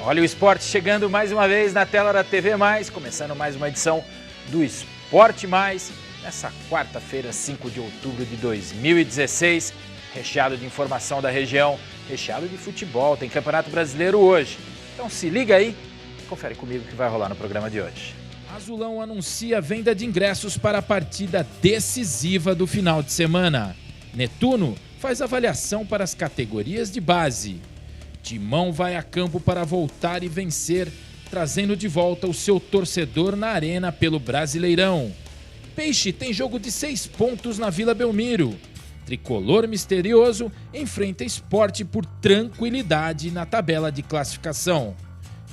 Olha o esporte chegando mais uma vez na tela da TV+, começando mais uma edição do Esporte Mais, nessa quarta-feira, 5 de outubro de 2016, recheado de informação da região, recheado de futebol, tem Campeonato Brasileiro hoje. Então se liga aí, confere comigo o que vai rolar no programa de hoje. Azulão anuncia a venda de ingressos para a partida decisiva do final de semana. Netuno faz avaliação para as categorias de base. Timão vai a campo para voltar e vencer, trazendo de volta o seu torcedor na arena pelo Brasileirão. Peixe tem jogo de 6 pontos na Vila Belmiro. Tricolor misterioso enfrenta Sport por tranquilidade na tabela de classificação.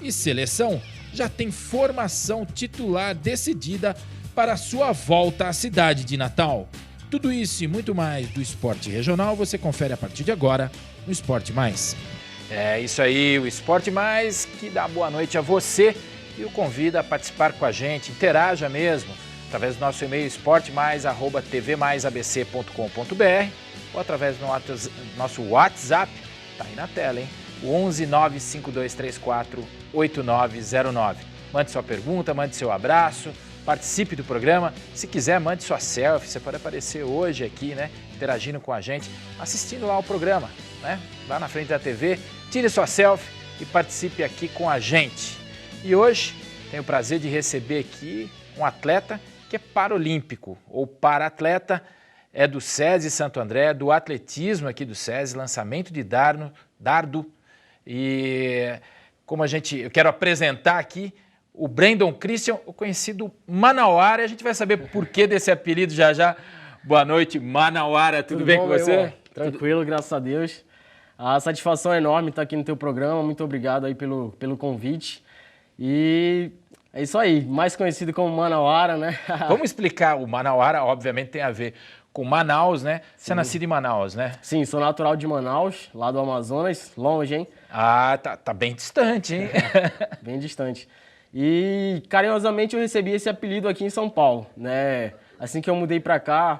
E seleção já tem formação titular decidida para sua volta à cidade de Natal. Tudo isso e muito mais do esporte regional você confere a partir de agora no Esporte Mais. É isso aí, o Esporte Mais, que dá boa noite a você e o convida a participar com a gente, interaja mesmo, através do nosso e-mail esportemais@tvmaisabc.com.br ou através do nosso WhatsApp, tá aí na tela, hein? O 11 95234 8909. Mande sua pergunta, mande seu abraço, participe do programa. Se quiser, mande sua selfie, você pode aparecer hoje aqui, né? Interagindo com a gente, assistindo lá o programa, né? Lá na frente da TV, tire sua selfie e participe aqui com a gente. E hoje tenho o prazer de receber aqui um atleta que é paralímpico ou para-atleta, é do SESI Santo André, do atletismo aqui do SESI, lançamento de dardo. E como eu quero apresentar aqui o Brandon Christian, o conhecido Manauara, e a gente vai saber por que desse apelido já já. Boa noite, Manauara, tudo bem com você? Tranquilo, graças a Deus. A satisfação é enorme estar aqui no teu programa, muito obrigado aí pelo convite. E é isso aí, mais conhecido como Manauara, né? Vamos explicar, o Manauara obviamente tem a ver com Manaus, né? Você é nascido em Manaus, né? Sim, sou natural de Manaus, lá do Amazonas, longe, hein? Ah, tá bem distante, hein? Bem distante. E carinhosamente eu recebi esse apelido aqui em São Paulo, né? Assim que eu mudei pra cá,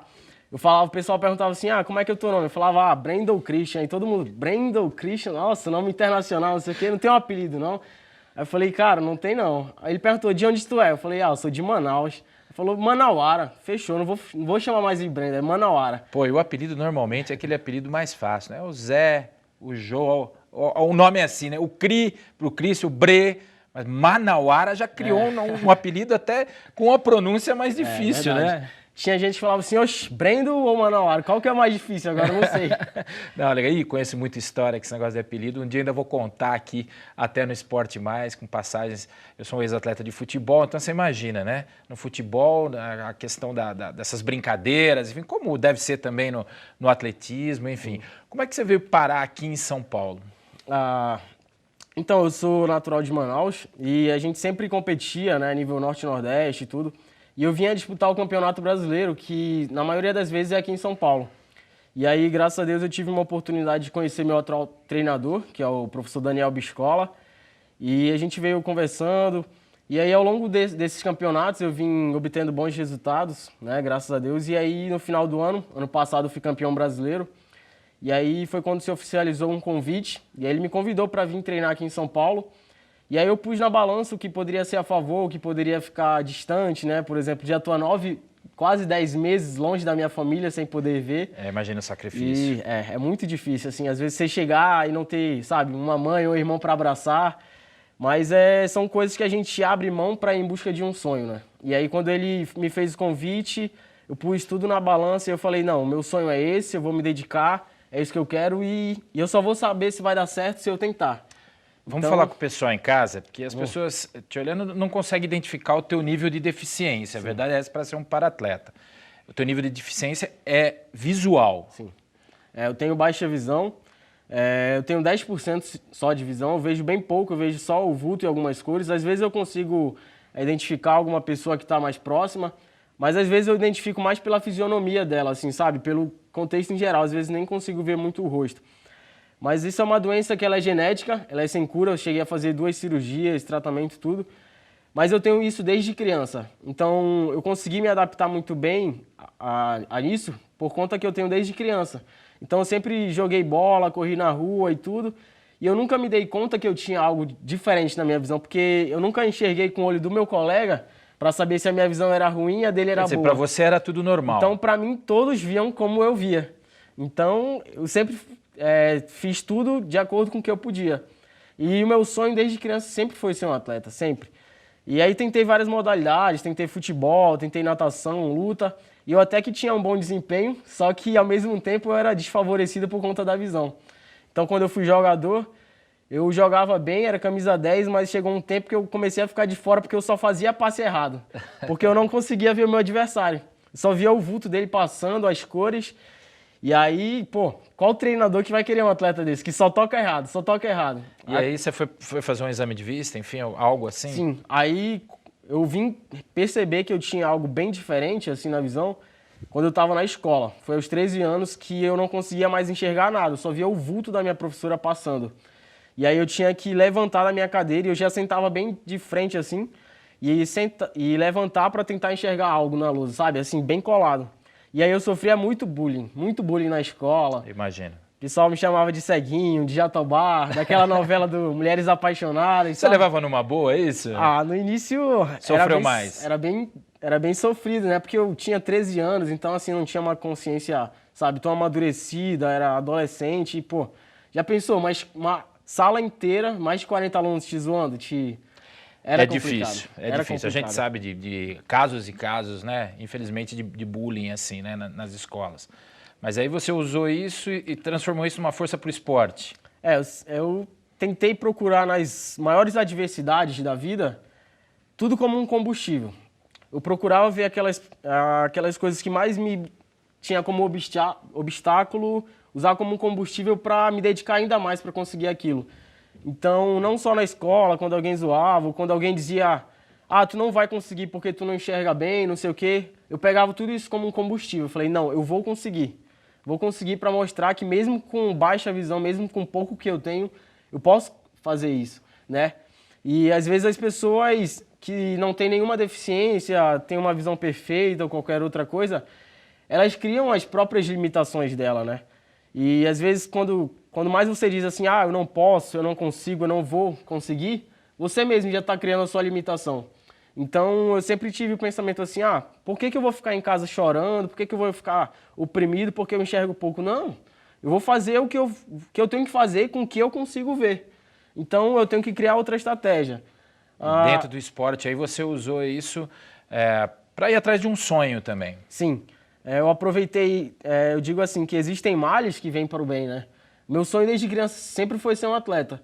o pessoal perguntava assim, como é que é o teu nome? Eu falava, Brandon Christian, e todo mundo, Brandon Christian, nossa, nome internacional, não sei o quê, não tem um apelido, não? Aí eu falei, cara, não tem não. Aí ele perguntou, de onde tu é? Eu falei, eu sou de Manaus. Ele falou, Manauara, fechou, não vou chamar mais de Brandon, é Manauara. Pô, e o apelido normalmente é aquele apelido mais fácil, né? O Zé, o Jô, o nome é assim, né? O Cri, pro Cris, o Bre, mas Manauara já criou um apelido até com uma pronúncia mais difícil, né? Tinha gente que falava assim, oxe, Brandon ou Manauara? Qual que é mais difícil? Agora eu não sei. Não, legal. E conheço muita história com esse negócio de apelido. Um dia ainda vou contar aqui, até no Esporte Mais, com passagens. Eu sou um ex-atleta de futebol, então você imagina, né? No futebol, a questão dessas brincadeiras, enfim, como deve ser também no atletismo, enfim. Como é que você veio parar aqui em São Paulo? Então, eu sou natural de Manaus e a gente sempre competia, né, nível norte e nordeste e tudo. E eu vinha disputar o Campeonato Brasileiro, que na maioria das vezes é aqui em São Paulo. E aí, graças a Deus, eu tive uma oportunidade de conhecer meu atual treinador, que é o professor Daniel Biscola. E a gente veio conversando. E aí, ao longo desses campeonatos, eu vim obtendo bons resultados, né, graças a Deus. E aí, no final do ano passado, eu fui campeão brasileiro. E aí foi quando se oficializou um convite. E aí ele me convidou para vir treinar aqui em São Paulo. E aí eu pus na balança o que poderia ser a favor, o que poderia ficar distante, né? Por exemplo, já estou há quase 10 meses longe da minha família sem poder ver. Imagina o sacrifício. E é muito difícil, assim, às vezes você chegar e não ter, sabe, uma mãe ou um irmão para abraçar. Mas são coisas que a gente abre mão para ir em busca de um sonho, né? E aí quando ele me fez o convite, eu pus tudo na balança e eu falei, não, meu sonho é esse, eu vou me dedicar, é isso que eu quero e eu só vou saber se vai dar certo se eu tentar. Vamos falar com o pessoal em casa, porque as pessoas, te olhando, não conseguem identificar o teu nível de deficiência. A verdade é essa para ser um para-atleta. O teu nível de deficiência é visual. Sim. Eu tenho baixa visão, eu tenho 10% só de visão, eu vejo bem pouco, eu vejo só o vulto e algumas cores. Às vezes eu consigo identificar alguma pessoa que está mais próxima, mas às vezes eu identifico mais pela fisionomia dela, assim, sabe? Pelo contexto em geral, às vezes nem consigo ver muito o rosto. Mas isso é uma doença que ela é genética, ela é sem cura, eu cheguei a fazer 2 cirurgias, tratamento, tudo. Mas eu tenho isso desde criança, então eu consegui me adaptar muito bem a isso por conta que eu tenho desde criança. Então eu sempre joguei bola, corri na rua e tudo, E eu nunca me dei conta que eu tinha algo diferente na minha visão, porque eu nunca enxerguei com o olho do meu colega para saber se a minha visão era ruim e a dele era boa. Quer dizer, para você era tudo normal. Então, para mim, todos viam como eu via. Então, eu sempre fiz tudo de acordo com o que eu podia. E o meu sonho desde criança sempre foi ser um atleta, sempre. E aí tentei várias modalidades, tentei futebol, tentei natação, luta. E eu até que tinha um bom desempenho, só que ao mesmo tempo eu era desfavorecido por conta da visão. Então, quando eu fui jogador, eu jogava bem, era camisa 10, mas chegou um tempo que eu comecei a ficar de fora porque eu só fazia passe errado. Porque eu não conseguia ver o meu adversário. Eu só via o vulto dele passando, as cores. E aí, pô, qual treinador que vai querer um atleta desse? Que só toca errado, só toca errado. E aí você foi fazer um exame de vista, enfim, algo assim? Sim, aí eu vim perceber que eu tinha algo bem diferente, assim, na visão, quando eu estava na escola. Foi aos 13 anos que eu não conseguia mais enxergar nada, eu só via o vulto da minha professora passando. E aí eu tinha que levantar da minha cadeira e eu já sentava bem de frente, assim, e levantar para tentar enxergar algo na luz, sabe? Assim, bem colado. E aí eu sofria muito bullying na escola. Imagino. O pessoal me chamava de ceguinho, de jatobá, daquela novela do Mulheres Apaixonadas. Você levava numa boa, é isso? Ah, no início... Sofreu mais? Era bem sofrido, né? Porque eu tinha 13 anos, então assim, não tinha uma consciência, sabe, tão amadurecida, era adolescente e, pô... Já pensou, mas uma sala inteira, mais de 40 alunos te zoando, Era difícil, é difícil. A gente sabe de casos e casos, né? Infelizmente, de bullying, assim, né? Nas escolas. Mas aí você usou isso e transformou isso numa força para o esporte. Eu tentei procurar nas maiores adversidades da vida tudo como um combustível. Eu procurava ver aquelas coisas que mais me tinha como obstáculo, usar como um combustível para me dedicar ainda mais para conseguir aquilo. Então, não só na escola, quando alguém zoava, ou quando alguém dizia, tu não vai conseguir porque tu não enxerga bem, não sei o quê, eu pegava tudo isso como um combustível. Eu falei, não, eu vou conseguir. Vou conseguir para mostrar que mesmo com baixa visão, mesmo com pouco que eu tenho, eu posso fazer isso, né? E às vezes as pessoas que não têm nenhuma deficiência, têm uma visão perfeita ou qualquer outra coisa, elas criam as próprias limitações dela, né? E às vezes quando mais você diz assim, eu não posso, eu não consigo, eu não vou conseguir, você mesmo já está criando a sua limitação. Então eu sempre tive o pensamento assim, por que eu vou ficar em casa chorando, por que eu vou ficar oprimido porque eu enxergo pouco? Não, eu vou fazer o que eu tenho que fazer com o que eu consigo ver. Então eu tenho que criar outra estratégia. Dentro do esporte, aí você usou isso para ir atrás de um sonho também. Sim, eu aproveitei, eu digo assim, que existem males que vêm para o bem, né? Meu sonho desde criança sempre foi ser um atleta.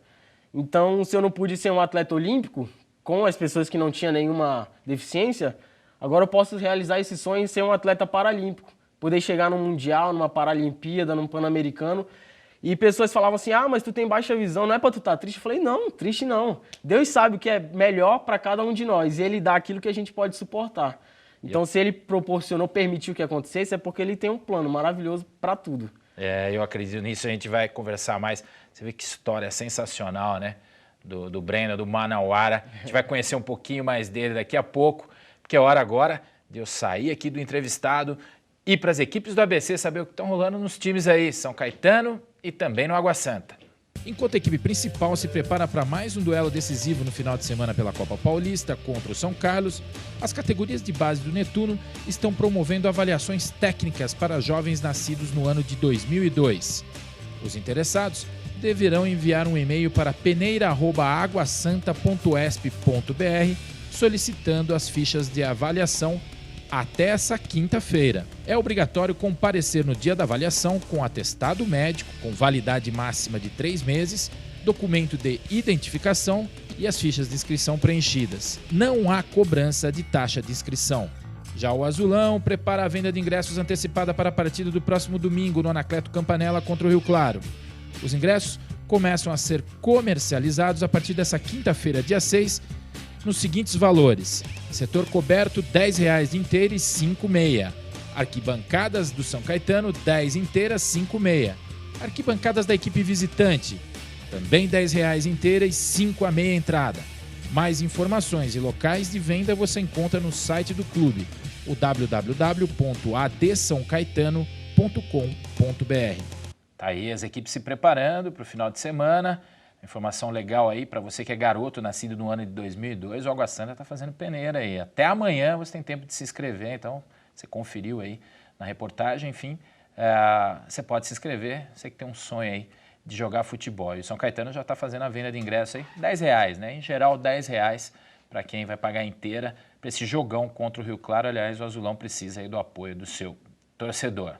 Então, se eu não pude ser um atleta olímpico, com as pessoas que não tinham nenhuma deficiência, agora eu posso realizar esse sonho e ser um atleta paralímpico. Poder chegar num Mundial, numa Paralimpíada, num Pan-Americano. E pessoas falavam assim, mas tu tem baixa visão, não é pra tu estar triste? Eu falei, não, triste não. Deus sabe o que é melhor para cada um de nós e Ele dá aquilo que a gente pode suportar. Então, se Ele proporcionou, permitiu que acontecesse, é porque Ele tem um plano maravilhoso para tudo. Eu acredito nisso, a gente vai conversar mais. Você vê que história sensacional, né? Do Breno, do Manauara. A gente vai conhecer um pouquinho mais dele daqui a pouco, porque é hora agora de eu sair aqui do entrevistado e ir para as equipes do ABC saber o que estão rolando nos times aí, São Caetano e também no Água Santa. Enquanto a equipe principal se prepara para mais um duelo decisivo no final de semana pela Copa Paulista contra o São Carlos, as categorias de base do Netuno estão promovendo avaliações técnicas para jovens nascidos no ano de 2002. Os interessados deverão enviar um e-mail para peneira@aguasanta.esp.br solicitando as fichas de avaliação até essa quinta-feira. É obrigatório comparecer no dia da avaliação com atestado médico, com validade máxima de 3 meses, documento de identificação e as fichas de inscrição preenchidas. Não há cobrança de taxa de inscrição. Já o Azulão prepara a venda de ingressos antecipada para a partida do próximo domingo no Anacleto Campanella contra o Rio Claro. Os ingressos começam a ser comercializados a partir dessa quinta-feira, dia 6, nos seguintes valores: setor coberto R$10 inteira e 5,6. Arquibancadas do São Caetano, 10 inteiras, 5,6. Arquibancadas da equipe visitante, também R$10 inteira e 5 a meia entrada. Mais informações e locais de venda você encontra no site do clube, o www.adsãocaetano.com.br. Tá aí as equipes se preparando para o final de semana. Informação legal aí para você que é garoto, nascido no ano de 2002, o Água Santa está fazendo peneira aí. Até amanhã você tem tempo de se inscrever, então você conferiu aí na reportagem, enfim, você pode se inscrever, você que tem um sonho aí de jogar futebol. E o São Caetano já está fazendo a venda de ingresso aí, R$10, né? Em geral, R$10 para quem vai pagar inteira para esse jogão contra o Rio Claro. Aliás, o Azulão precisa aí do apoio do seu torcedor.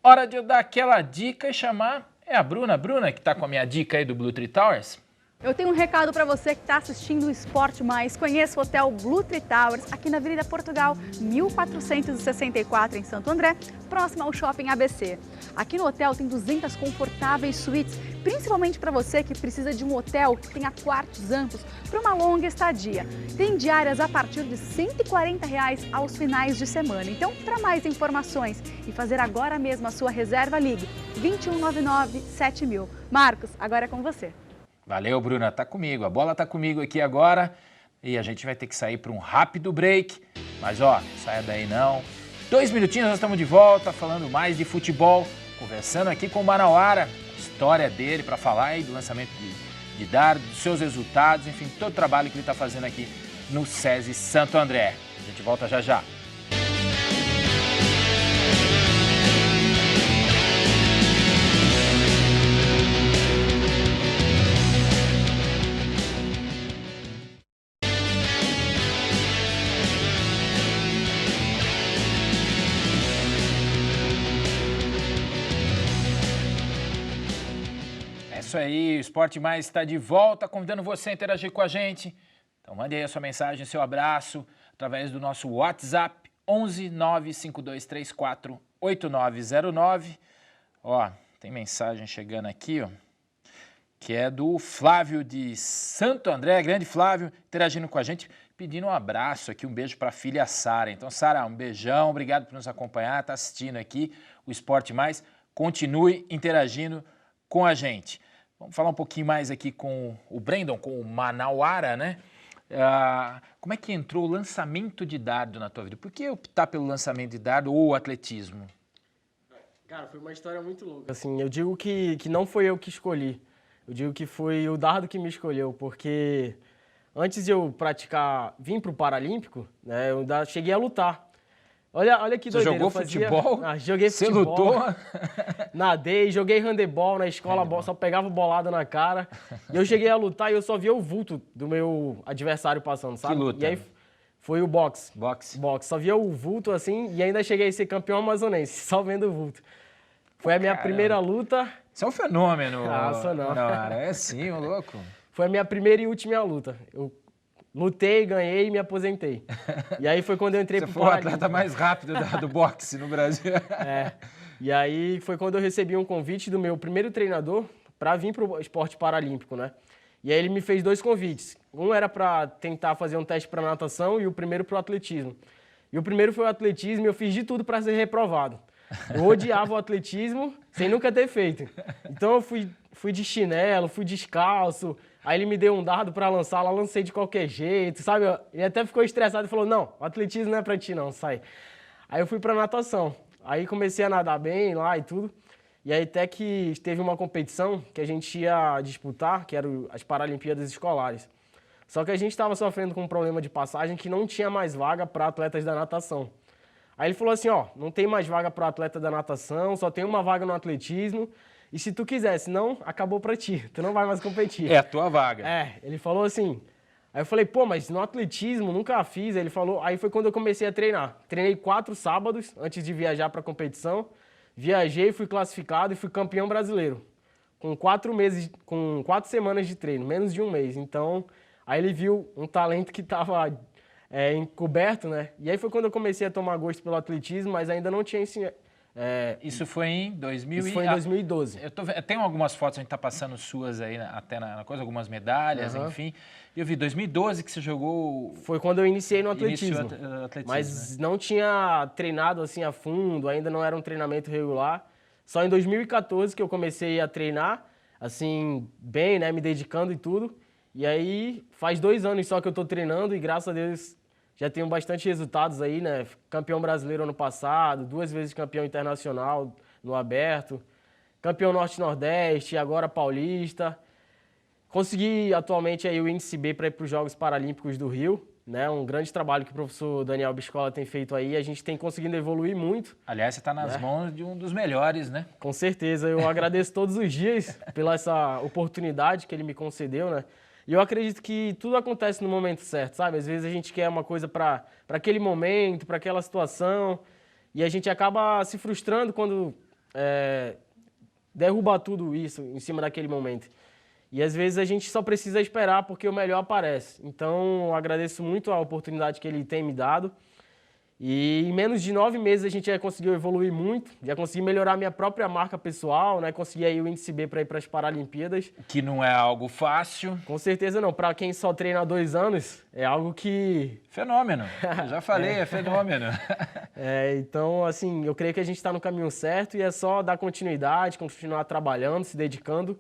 Hora de eu dar aquela dica e chamar a Bruna. Bruna, que está com a minha dica aí do Blue Tree Towers. Eu tenho um recado para você que está assistindo o Esporte Mais. Conheça o Hotel Blue Tree Towers, aqui na Avenida Portugal, 1464, em Santo André, próximo ao Shopping ABC. Aqui no hotel tem 200 confortáveis suítes, principalmente para você que precisa de um hotel que tenha quartos amplos para uma longa estadia. Tem diárias a partir de R$ 140 aos finais de semana. Então, para mais informações e fazer agora mesmo a sua reserva, ligue 2199-7000. Marcos, agora é com você. Valeu, Bruna, tá comigo. A bola tá comigo aqui agora e a gente vai ter que sair para um rápido break. Mas, ó, saia daí não. 2 minutinhos, nós estamos de volta, falando mais de futebol, conversando aqui com o Manauara, história dele para falar aí do lançamento de dardo, dos seus resultados, enfim, todo o trabalho que ele está fazendo aqui no SESI Santo André. A gente volta já já. Isso aí, o Esporte Mais está de volta, convidando você a interagir com a gente. Então mande aí a sua mensagem, seu abraço, através do nosso WhatsApp, 11 95234 8909. Ó, tem mensagem chegando aqui, ó, que é do Flávio de Santo André, grande Flávio, interagindo com a gente, pedindo um abraço aqui, um beijo para a filha Sara. Então, Sara, um beijão, obrigado por nos acompanhar, tá assistindo aqui o Esporte Mais. Continue interagindo com a gente. Vamos falar um pouquinho mais aqui com o Brandon, com o Manauara, né? Como é que entrou o lançamento de dardo na tua vida? Por que optar pelo lançamento de dardo ou o atletismo? Cara, foi uma história muito louca. Assim, eu digo que não foi eu que escolhi. Eu digo que foi o dardo que me escolheu, porque antes de eu vim para o Paralímpico, né, eu ainda cheguei a lutar. Olha que doideira. Você jogou futebol? Joguei futebol. Você lutou? Nadei, joguei handebol na escola, só pegava bolada na cara. E eu cheguei a lutar e eu só via o vulto do meu adversário passando, sabe? Que luta? E aí foi o boxe. Boxe. Só via o vulto assim e ainda cheguei a ser campeão amazonense, só vendo o vulto. Foi a minha primeira luta. Isso é um fenômeno. Só não. É sim, ô louco. Foi a minha primeira e última luta. Eu lutei, ganhei e me aposentei. E aí foi quando eu entrei pro Paralímpico. Você foi o atleta mais rápido do boxe no Brasil. E aí foi quando eu recebi um convite do meu primeiro treinador para vir pro esporte paralímpico, né? E aí ele me fez 2 convites. Um era para tentar fazer um teste para natação e o primeiro para o atletismo. E o primeiro foi o atletismo e eu fiz de tudo para ser reprovado. Eu odiava o atletismo sem nunca ter feito. Então eu fui de chinelo, fui descalço. Aí ele me deu um dardo para lançar, lá lancei de qualquer jeito, sabe? Ele até ficou estressado e falou, não, o atletismo não é para ti não, sai. Aí eu fui para natação. Aí comecei a nadar bem lá e tudo. E aí até que teve uma competição que a gente ia disputar, que eram as Paralimpíadas Escolares. Só que a gente estava sofrendo com um problema de passagem que não tinha mais vaga para atletas da natação. Aí ele falou assim, ó, não tem mais vaga para atleta da natação, só tem uma vaga no atletismo. E se tu quiser, senão acabou pra ti, tu não vai mais competir. É a tua vaga. Ele falou assim. Aí eu falei, pô, mas no atletismo nunca fiz. Aí ele falou, aí foi quando eu comecei a treinar. Treinei 4 sábados antes de viajar pra competição. Viajei, fui classificado e fui campeão brasileiro. Com 4 semanas de treino, menos de um mês. Então, aí ele viu um talento que tava encoberto, né? E aí foi quando eu comecei a tomar gosto pelo atletismo, mas ainda não tinha ensinado. Isso foi em 2000 Isso foi em 2012. Tem algumas fotos, a gente tá passando suas aí, até na coisa, algumas medalhas, enfim. E eu vi 2012 que você jogou... Foi quando eu iniciei no atletismo. né? Mas não tinha treinado assim a fundo, ainda não era um treinamento regular. Só em 2014 que eu comecei a treinar, assim, bem, né, me dedicando e tudo. E aí faz 2 anos só que eu tô treinando e graças a Deus já tenho bastante resultados aí, né? Campeão brasileiro ano passado, 2 vezes campeão internacional no aberto, campeão norte-nordeste, agora paulista. Consegui atualmente aí o índice B para ir para os Jogos Paralímpicos do Rio, né? Um grande trabalho que o professor Daniel Biscola tem feito aí. A gente tem conseguido evoluir muito. Aliás, você está nas mãos de um dos melhores, né? Com certeza. Eu agradeço todos os dias pela essa oportunidade que ele me concedeu, né? E eu acredito que tudo acontece no momento certo, sabe? Às vezes a gente quer uma coisa para aquele momento, para aquela situação, e a gente acaba se frustrando quando derruba tudo isso em cima daquele momento. E às vezes a gente só precisa esperar porque o melhor aparece. Então eu agradeço muito a oportunidade que ele tem me dado. E em menos de 9 meses a gente já conseguiu evoluir muito, já consegui melhorar minha própria marca pessoal, né? Consegui aí o índice B para ir para as Paralimpíadas. Que não é algo fácil. Com certeza não. Para quem só treina há 2 anos, é algo que... Fenômeno. Eu já falei, é fenômeno. Então, assim, eu creio que a gente está no caminho certo e é só dar continuidade, continuar trabalhando, se dedicando,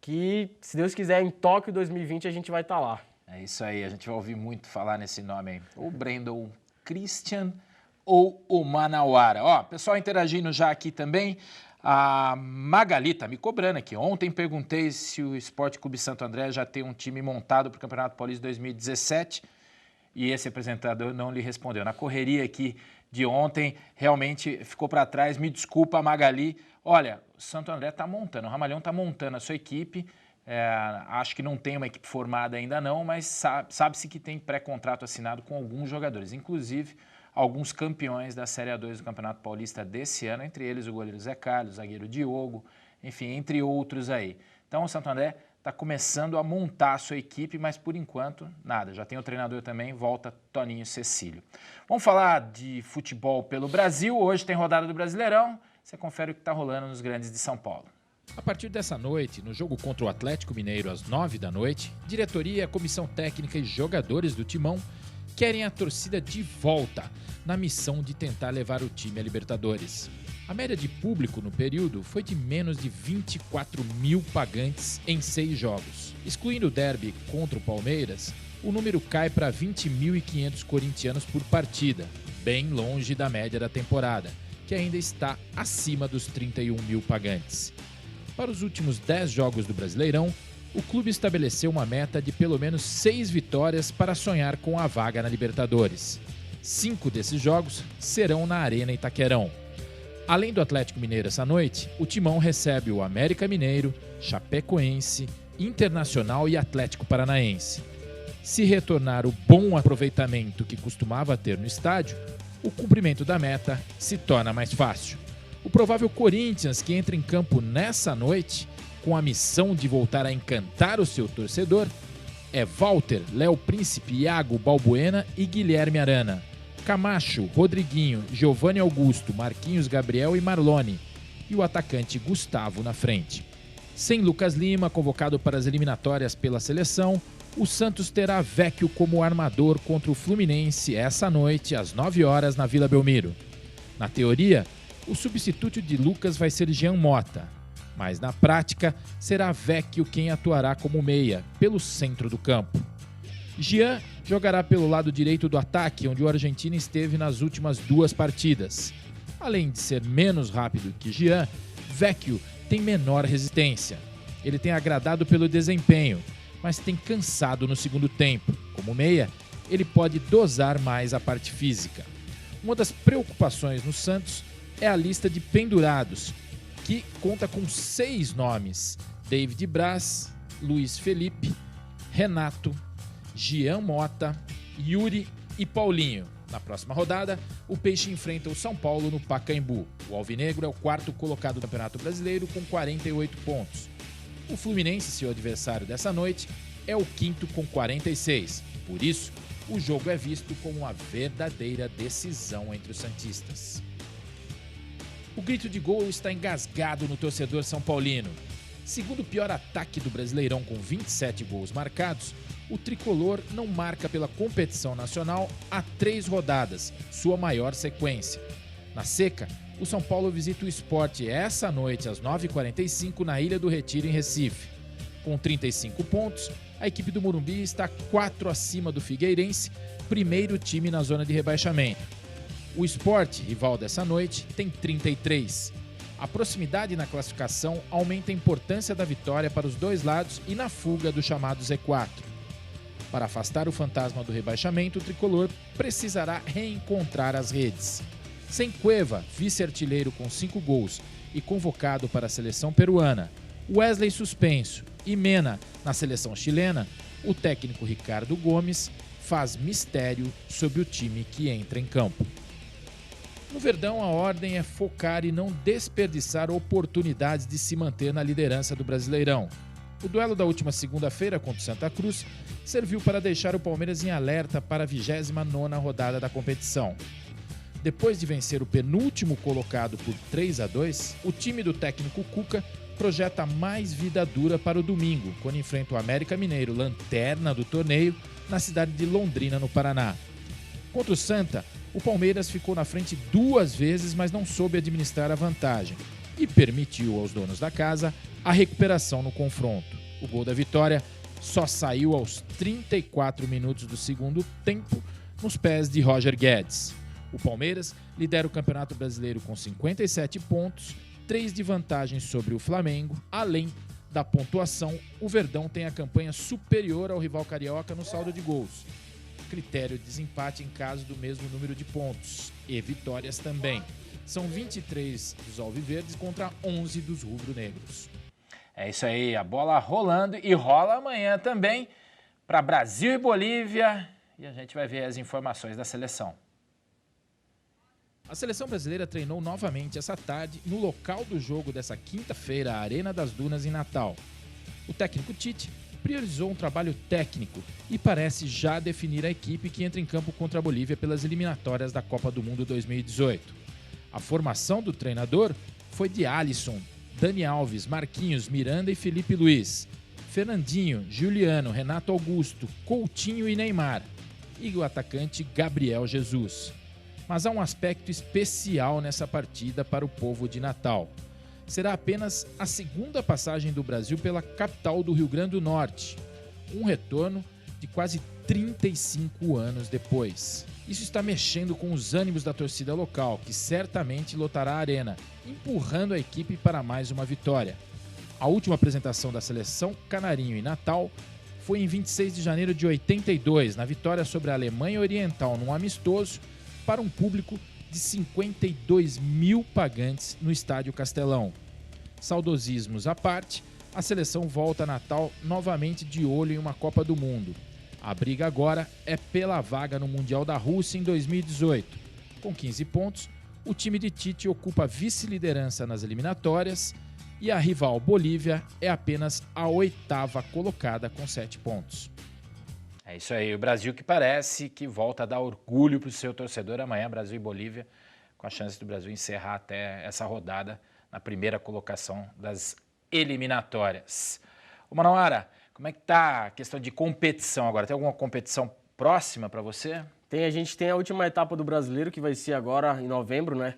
que, se Deus quiser, em Tóquio 2020 a gente vai estar lá. É isso aí, a gente vai ouvir muito falar nesse nome aí. O Brandon Christian ou o Manauara. Ó, pessoal interagindo já aqui também. A Magali tá me cobrando aqui. Ontem perguntei se o Esporte Clube Santo André já tem um time montado para o Campeonato Paulista 2017 e esse apresentador não lhe respondeu. Na correria aqui de ontem, realmente ficou para trás. Me desculpa, Magali. Olha, o Santo André está montando, o Ramalhão está montando a sua equipe. Acho que não tem uma equipe formada ainda não, mas sabe-se que tem pré-contrato assinado com alguns jogadores, inclusive alguns campeões da Série A2 do Campeonato Paulista desse ano, entre eles o goleiro Zé Carlos, o zagueiro Diogo, enfim, entre outros aí. Então o Santo André está começando a montar a sua equipe, mas por enquanto nada, já tem o treinador também, volta Toninho Cecílio. Vamos falar de futebol pelo Brasil, hoje tem rodada do Brasileirão, você confere o que está rolando nos grandes de São Paulo. A partir dessa noite, no jogo contra o Atlético Mineiro às 9 da noite, diretoria, comissão técnica e jogadores do Timão querem a torcida de volta na missão de tentar levar o time à Libertadores. A média de público no período foi de menos de 24 mil pagantes em 6 jogos. Excluindo o derby contra o Palmeiras, o número cai para 20.500 corintianos por partida, bem longe da média da temporada, que ainda está acima dos 31 mil pagantes. Para os últimos 10 jogos do Brasileirão, o clube estabeleceu uma meta de pelo menos 6 vitórias para sonhar com a vaga na Libertadores. 5 desses jogos serão na Arena Itaquerão. Além do Atlético Mineiro essa noite, o Timão recebe o América Mineiro, Chapecoense, Internacional e Atlético Paranaense. Se retornar o bom aproveitamento que costumava ter no estádio, o cumprimento da meta se torna mais fácil. O provável Corinthians, que entra em campo nessa noite, com a missão de voltar a encantar o seu torcedor, é Walter, Léo Príncipe, Iago, Balbuena e Guilherme Arana. Camacho, Rodriguinho, Giovanni Augusto, Marquinhos Gabriel e Marlone. E o atacante Gustavo na frente. Sem Lucas Lima, convocado para as eliminatórias pela seleção, o Santos terá Vecchio como armador contra o Fluminense essa noite, às 9 horas, na Vila Belmiro. Na teoria, o substituto de Lucas vai ser Jean Mota, mas na prática será Vecchio quem atuará como meia, pelo centro do campo. Jean jogará pelo lado direito do ataque, onde o argentino esteve nas últimas 2 partidas. Além de ser menos rápido que Jean, Vecchio tem menor resistência. Ele tem agradado pelo desempenho, mas tem cansado no segundo tempo. Como meia, ele pode dosar mais a parte física. Uma das preocupações no Santos é a lista de pendurados, que conta com 6 nomes: David Braz, Luiz Felipe, Renato, Jean Mota, Yuri e Paulinho. Na próxima rodada, o Peixe enfrenta o São Paulo no Pacaembu. O Alvinegro é o 4º colocado do Campeonato Brasileiro com 48 pontos. O Fluminense, seu adversário dessa noite, é o 5º com 46. Por isso, o jogo é visto como uma verdadeira decisão entre os santistas. O grito de gol está engasgado no torcedor são paulino. Segundo o pior ataque do Brasileirão com 27 gols marcados, o tricolor não marca pela competição nacional há 3 rodadas, sua maior sequência. Na seca, o São Paulo visita o Sport essa noite às 9h45 na Ilha do Retiro, em Recife. Com 35 pontos, a equipe do Morumbi está 4 acima do Figueirense, primeiro time na zona de rebaixamento. O Sport, rival dessa noite, tem 33. A proximidade na classificação aumenta a importância da vitória para os dois lados e na fuga do chamado Z4. Para afastar o fantasma do rebaixamento, o tricolor precisará reencontrar as redes. Sem Cueva, vice-artilheiro com 5 gols e convocado para a seleção peruana, Wesley suspenso e Mena na seleção chilena, o técnico Ricardo Gomes faz mistério sobre o time que entra em campo. No Verdão, a ordem é focar e não desperdiçar oportunidades de se manter na liderança do Brasileirão. O duelo da última segunda-feira contra o Santa Cruz serviu para deixar o Palmeiras em alerta para a 29ª rodada da competição. Depois de vencer o penúltimo colocado por 3-2, o time do técnico Cuca projeta mais vida dura para o domingo, quando enfrenta o América Mineiro, lanterna do torneio, na cidade de Londrina, no Paraná. Contra o Santa, o Palmeiras ficou na frente 2 vezes, mas não soube administrar a vantagem e permitiu aos donos da casa a recuperação no confronto. O gol da vitória só saiu aos 34 minutos do segundo tempo, nos pés de Roger Guedes. O Palmeiras lidera o Campeonato Brasileiro com 57 pontos, 3 de vantagem sobre o Flamengo. Além da pontuação, o Verdão tem a campanha superior ao rival carioca no saldo de gols. Critério de desempate em caso do mesmo número de pontos e vitórias também. São 23 dos alviverdes contra 11 dos rubro-negros. É isso aí, a bola rolando e rola amanhã também para Brasil e Bolívia. E a gente vai ver as informações da seleção. A seleção brasileira treinou novamente essa tarde no local do jogo dessa quinta-feira, a Arena das Dunas, em Natal. O técnico Tite priorizou um trabalho técnico e parece já definir a equipe que entra em campo contra a Bolívia pelas eliminatórias da Copa do Mundo 2018. A formação do treinador foi de Alisson, Dani Alves, Marquinhos, Miranda e Felipe Luiz, Fernandinho, Juliano, Renato Augusto, Coutinho e Neymar, e o atacante Gabriel Jesus. Mas há um aspecto especial nessa partida para o povo de Natal. Será apenas a segunda passagem do Brasil pela capital do Rio Grande do Norte. Um retorno de quase 35 anos depois. Isso está mexendo com os ânimos da torcida local, que certamente lotará a arena, empurrando a equipe para mais uma vitória. A última apresentação da seleção canarinho em Natal foi em 26 de janeiro de 82, na vitória sobre a Alemanha Oriental num amistoso para um público de 52 mil pagantes no Estádio Castelão. Saudosismos à parte, a seleção volta a Natal novamente de olho em uma Copa do Mundo. A briga agora é pela vaga no Mundial da Rússia em 2018. Com 15 pontos, o time de Tite ocupa a vice-liderança nas eliminatórias e a rival Bolívia é apenas a 8ª colocada com 7 pontos. É isso aí, o Brasil que parece que volta a dar orgulho para o seu torcedor amanhã, Brasil e Bolívia, com a chance do Brasil encerrar até essa rodada na primeira colocação das eliminatórias. Ô Manauara, como é que tá a questão de competição agora? Tem alguma competição próxima para você? A gente tem a última etapa do Brasileiro, que vai ser agora em novembro, né?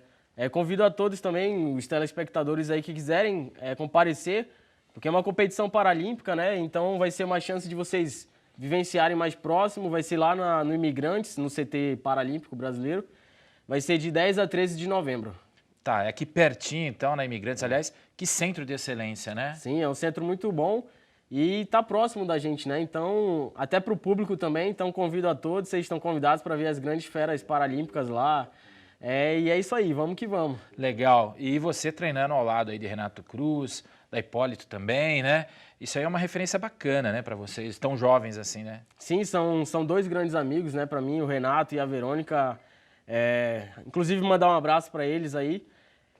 Convido a todos também, os telespectadores aí que quiserem comparecer, porque é uma competição paralímpica, né? Então vai ser uma chance de vocês vivenciarem mais próximo, vai ser lá no Imigrantes, no CT Paralímpico Brasileiro. Vai ser de 10 a 13 de novembro. Tá, é aqui pertinho então, na Imigrantes, aliás, que centro de excelência, né? Sim, é um centro muito bom e tá próximo da gente, né? Então, até para o público também, então convido a todos, vocês estão convidados para ver as grandes feras paralímpicas lá. E é isso aí, vamos que vamos. Legal, e você treinando ao lado aí de Renato Cruz, da Hipólito também, né? Isso aí é uma referência bacana, né, para vocês, tão jovens assim, né? Sim, são 2 grandes amigos, né, para mim, o Renato e a Verônica. Inclusive, mandar um abraço para eles aí.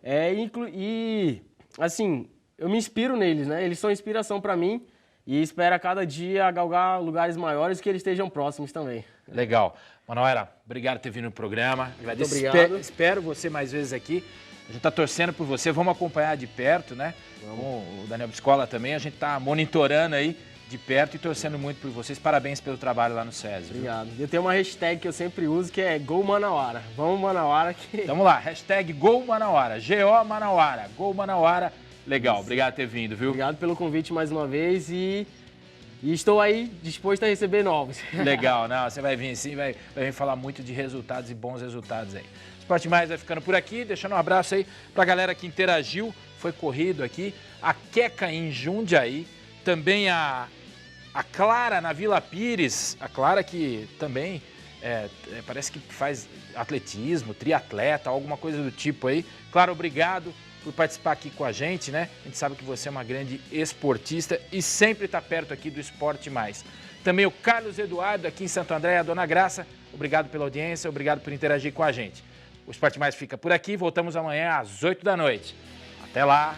E, assim, eu me inspiro neles, né? Eles são inspiração para mim e espero a cada dia galgar lugares maiores, que eles estejam próximos também. Legal. Manauara, obrigado por ter vindo no programa. Muito obrigado. Espero você mais vezes aqui. A gente está torcendo por você, vamos acompanhar de perto, né? Vamos. Com o Daniel Biscola também, a gente está monitorando aí de perto e torcendo muito por vocês. Parabéns pelo trabalho lá no SESI. Obrigado. Eu tenho uma hashtag que eu sempre uso, que é Gol Manauara. Vamos Manauara. Vamos lá, hashtag Gol Manauara, G-O Manauara, Gol Manauara. Legal, obrigado por ter vindo, viu? Obrigado pelo convite mais uma vez e estou aí disposto a receber novos. Legal, não, você vai vir sim, vai vir falar muito de resultados e bons resultados aí. Esporte Mais vai ficando por aqui, deixando um abraço aí pra galera que interagiu, foi corrido aqui. A Queca em Jundiaí, também a Clara na Vila Pires, a Clara que também parece que faz atletismo, triatleta, alguma coisa do tipo aí. Clara, obrigado por participar aqui com a gente, né? A gente sabe que você é uma grande esportista e sempre está perto aqui do Esporte Mais. Também o Carlos Eduardo aqui em Santo André e a Dona Graça, obrigado pela audiência, obrigado por interagir com a gente. O Esporte Mais fica por aqui, voltamos amanhã às 8 da noite. Até lá!